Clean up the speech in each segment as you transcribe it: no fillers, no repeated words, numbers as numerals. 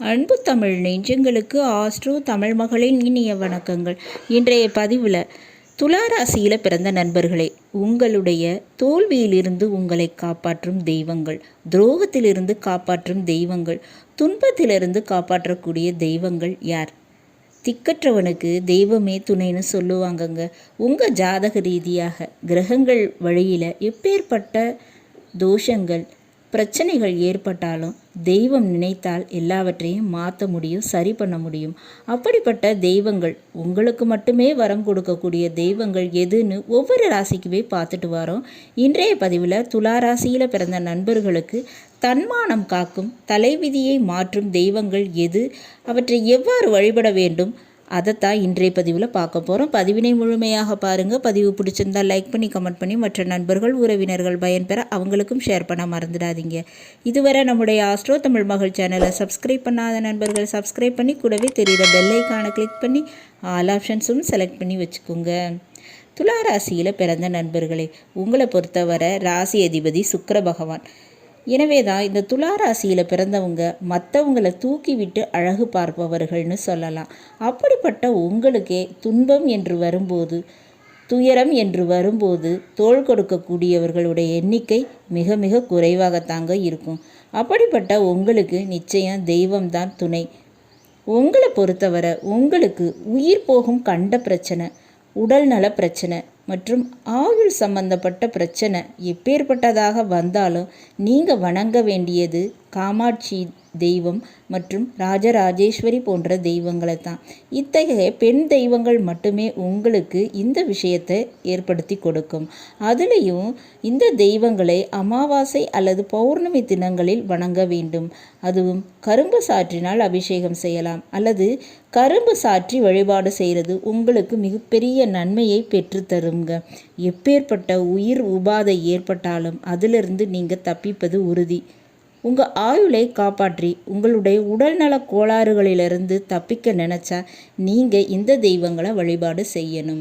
அன்பு தமிழ் நெஞ்சங்களுக்கு ஆஸ்ட்ரோ தமிழ் மகளின் இனிய வணக்கங்கள். இன்றைய பதிவில் துளாராசியில் பிறந்த நண்பர்களே, உங்களுடைய தோல்வியிலிருந்து உங்களை காப்பாற்றும் தெய்வங்கள், துரோகத்திலிருந்து காப்பாற்றும் தெய்வங்கள், துன்பத்திலிருந்து காப்பாற்றக்கூடிய தெய்வங்கள் யார்? திக்கற்றவனுக்கு தெய்வமே துணைன்னு சொல்லுவாங்கங்க. உங்கள் ஜாதக ரீதியாக கிரகங்கள் வழியில் எப்பேற்பட்ட தோஷங்கள் பிரச்சனைகள் ஏற்பட்டாலும் தெய்வம் நினைத்தால் எல்லாவற்றையும் மாற்ற முடியும், சரி பண்ண முடியும். அப்படிப்பட்ட தெய்வங்கள், உங்களுக்கு மட்டுமே வரம் கொடுக்கக்கூடிய தெய்வங்கள் எதுன்னு ஒவ்வொரு ராசிக்குமே பார்த்துட்டு வரோம். இன்றைய பதிவில் துளாராசியில் பிறந்த நண்பர்களுக்கு தன்மானம் காக்கும், தலைவிதியை மாற்றும் தெய்வங்கள் எது, அவற்றை எவ்வாறு வழிபட வேண்டும், அதைத்தான் இன்றைய பதிவில் பார்க்க போகிறோம். பதிவினை முழுமையாக பாருங்கள். பதிவு பிடிச்சிருந்தால் லைக் பண்ணி கமெண்ட் பண்ணி மற்ற நண்பர்கள் உறவினர்கள் பயன்பெற அவங்களுக்கும் ஷேர் பண்ண மறந்துடாதீங்க. இதுவரை நம்முடைய ஆஸ்ட்ரோ தமிழ் மகள் சேனலை சப்ஸ்கிரைப் பண்ணாத நண்பர்கள் சப்ஸ்கிரைப் பண்ணி கூடவே தெரிகிற பெல் ஐக்கானை கிளிக் பண்ணி ஆல் ஆப்ஷன்ஸும் செலக்ட் பண்ணி வச்சுக்கோங்க. துலா ராசியில் பிறந்த நண்பர்களே, உங்களை பொறுத்தவரை ராசி அதிபதி சுக்கிர பகவான். எனவே தான் இந்த துலா ராசியில் பிறந்தவங்க மற்றவங்களை தூக்கி விட்டு அழகு பார்ப்பவர்கள்னு சொல்லலாம். அப்படிப்பட்ட உங்களுக்கே துன்பம் என்று வரும்போது, துயரம் என்று வரும்போது தோள் கொடுக்கக்கூடியவர்களுடைய எண்ணிக்கை மிக மிக குறைவாகத்தாங்க இருக்கும். அப்படிப்பட்ட உங்களுக்கு நிச்சயம் தெய்வம்தான் துணை. உங்களை பொறுத்தவரை உங்களுக்கு உயிர் போகும் கண்ட பிரச்சனை, உடல்நல பிரச்சனை மற்றும் ஆயுள் சம்பந்தப்பட்ட பிரச்சனை எப்பேற்பட்டதாக வந்தாலும் நீங்கள் வணங்க வேண்டியது காமாட்சி தெய்வம் மற்றும் ராஜராஜேஸ்வரி போன்ற தெய்வங்களை தான். இத்தகைய பெண் தெய்வங்கள் மட்டுமே உங்களுக்கு இந்த விஷயத்தை ஏற்படுத்தி கொடுக்கும். அதுலேயும் இந்த தெய்வங்களை அமாவாசை அல்லது பௌர்ணமி தினங்களில் வணங்க வேண்டும். அதுவும் கரும்பு சாற்றினால் அபிஷேகம் செய்யலாம் அல்லது கரும்பு சாற்றி வழிபாடு செய்கிறது உங்களுக்கு மிகப்பெரிய நன்மையை பெற்றுத்தருங்க. எப்பேற்பட்ட உயிர் உபாதை ஏற்பட்டாலும் அதிலிருந்து நீங்கள் தப்பிப்பது உறுதி. உங்கள் ஆயுளை காப்பாற்றி உங்களுடைய உடல்நல கோளாறுகளிலிருந்து தப்பிக்க நினச்சா நீங்கள் இந்த தெய்வங்களை வழிபாடு செய்யணும்.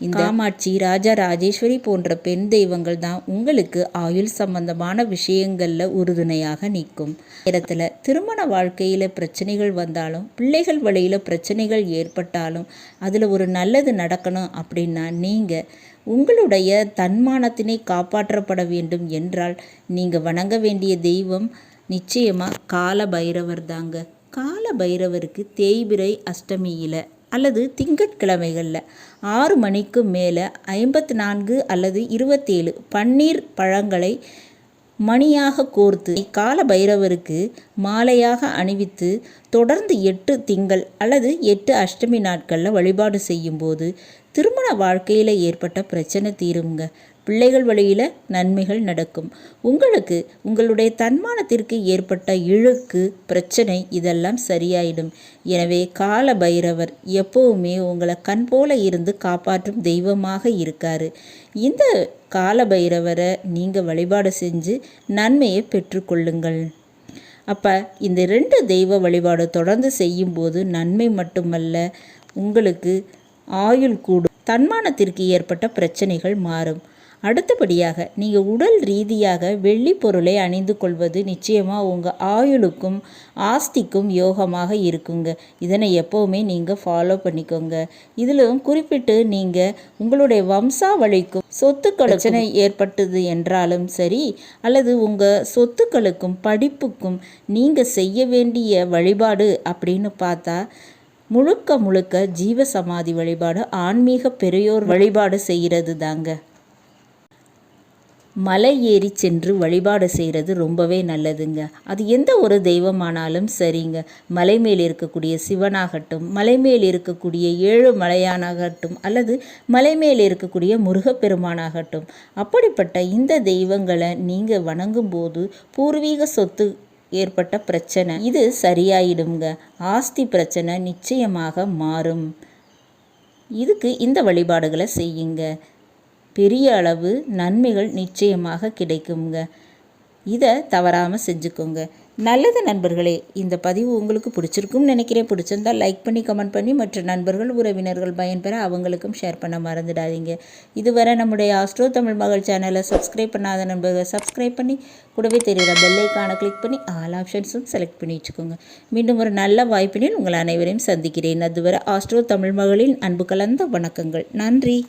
இந்த காமாட்சி, ராஜா ராஜேஸ்வரி போன்ற பெண் தெய்வங்கள் தான் உங்களுக்கு ஆயுள் சம்பந்தமான விஷயங்களில் உறுதுணையாக நிற்கும். இடத்துல திருமண வாழ்க்கையில் பிரச்சனைகள் வந்தாலும், பிள்ளைகள் வழியில் பிரச்சனைகள் ஏற்பட்டாலும் அதில் ஒரு நல்லது நடக்கணும் அப்படின்னா நீங்கள் உங்களுடைய தன்மானத்தினை காப்பாற்றப்பட வேண்டும் என்றால் நீங்கள் வணங்க வேண்டிய தெய்வம் நிச்சயமாக கால பைரவர் தாங்க. கால பைரவருக்கு தேய்பிறை அஷ்டமியில் அல்லது திங்கட்கிழமைகளில் 6 மணிக்கு மேலே 54 அல்லது 27 பன்னீர் பழங்களை மணியாக கோர்த்து கால பைரவருக்கு மாலையாக அணிவித்து தொடர்ந்து 8 திங்கள் அல்லது 8 அஷ்டமி நாட்களில் வழிபாடு செய்யும்போது திருமண வாழ்க்கையில் ஏற்பட்ட பிரச்சனை தீருங்க. பிள்ளைகள் வழியில் நன்மைகள் நடக்கும். உங்களுக்கு உங்களுடைய தன்மானத்திற்கு ஏற்பட்ட இழுக்கு பிரச்சனை இதெல்லாம் சரியாயிடும். எனவே கால பைரவர் எப்போவுமே உங்களை கண் போல இருந்து காப்பாற்றும் தெய்வமாக இருக்காரு. இந்த கால பைரவரை நீங்கள் வழிபாடு செஞ்சு நன்மையை பெற்றுக்கொள்ளுங்கள். அப்போ இந்த 2 தெய்வ வழிபாடு தொடர்ந்து செய்யும்போது நன்மை மட்டுமல்ல, உங்களுக்கு ஆயுள் கூடும், தன்மானத்திற்கு ஏற்பட்ட பிரச்சனைகள் மாறும். அடுத்தபடியாக நீங்கள் உடல் ரீதியாக வெள்ளி பொருளை அணிந்து கொள்வது நிச்சயமாக உங்கள் ஆயுளுக்கும் ஆஸ்திக்கும் யோகமாக இருக்குங்க. இதனை எப்போவுமே நீங்கள் ஃபாலோ பண்ணிக்கோங்க. இதிலும் குறிப்பிட்டு நீங்கள் உங்களுடைய வம்சாவளிக்கும் சொத்துக்கள் பிரச்சனை ஏற்பட்டது என்றாலும் சரி, அல்லது உங்கள் சொத்துக்களுக்கும் படிப்புக்கும் நீங்கள் செய்ய வேண்டிய வழிபாடு அப்படின்னு பார்த்தா முழுக்க முழுக்க ஜீவசமாதி வழிபாடு, ஆன்மீக பெரியோர் வழிபாடு செய்கிறது தாங்க. மலை ஏறி சென்று வழிபாடு செய்கிறது ரொம்பவே நல்லதுங்க. அது எந்த ஒரு தெய்வமானாலும் சரிங்க. மலை மேல் இருக்கக்கூடிய சிவனாகட்டும், மலை மேல் இருக்கக்கூடிய 7 மலையானாகட்டும், அல்லது மலை மேல் இருக்கக்கூடிய முருகப்பெருமானாகட்டும், அப்படிப்பட்ட இந்த தெய்வங்களை நீங்கள் வணங்கும் போது பூர்வீக சொத்து ஏற்பட்ட பிரச்சனை இது சரியாயிடுங்க. ஆஸ்தி பிரச்சனை நிச்சயமாக மாறும். இதுக்கு இந்த வழிபாடுகளை செய்யுங்க. பெரிய அளவு நன்மைகள் நிச்சயமாக கிடைக்குங்க. இதை தவறாமல் செஞ்சுக்கோங்க. நல்லது நண்பர்களே, இந்த பதிவு உங்களுக்கு பிடிச்சிருக்கும்னு நினைக்கிறேன். பிடிச்சிருந்தால் லைக் பண்ணி கமெண்ட் பண்ணி மற்ற நண்பர்கள் உறவினர்கள் பயன்பெற அவங்களுக்கும் ஷேர் பண்ண மறந்துடாதீங்க. இதுவரை நம்முடைய ஆஸ்ட்ரோ தமிழ் மகள் சேனலை சப்ஸ்கிரைப் பண்ணாத நண்பர்கள் சப்ஸ்கிரைப் பண்ணி கூடவே தெரிகிற பெல்லைக்கான கிளிக் பண்ணி ஆல் ஆப்ஷன்ஸும் செலக்ட் பண்ணி வச்சுக்கோங்க. மீண்டும் ஒரு நல்ல வாய்ப்பினில் உங்கள் அனைவரையும் சந்திக்கிறேன். அதுவரை ஆஸ்ட்ரோ தமிழ் மகளின் அன்பு கலந்த வணக்கங்கள். நன்றி.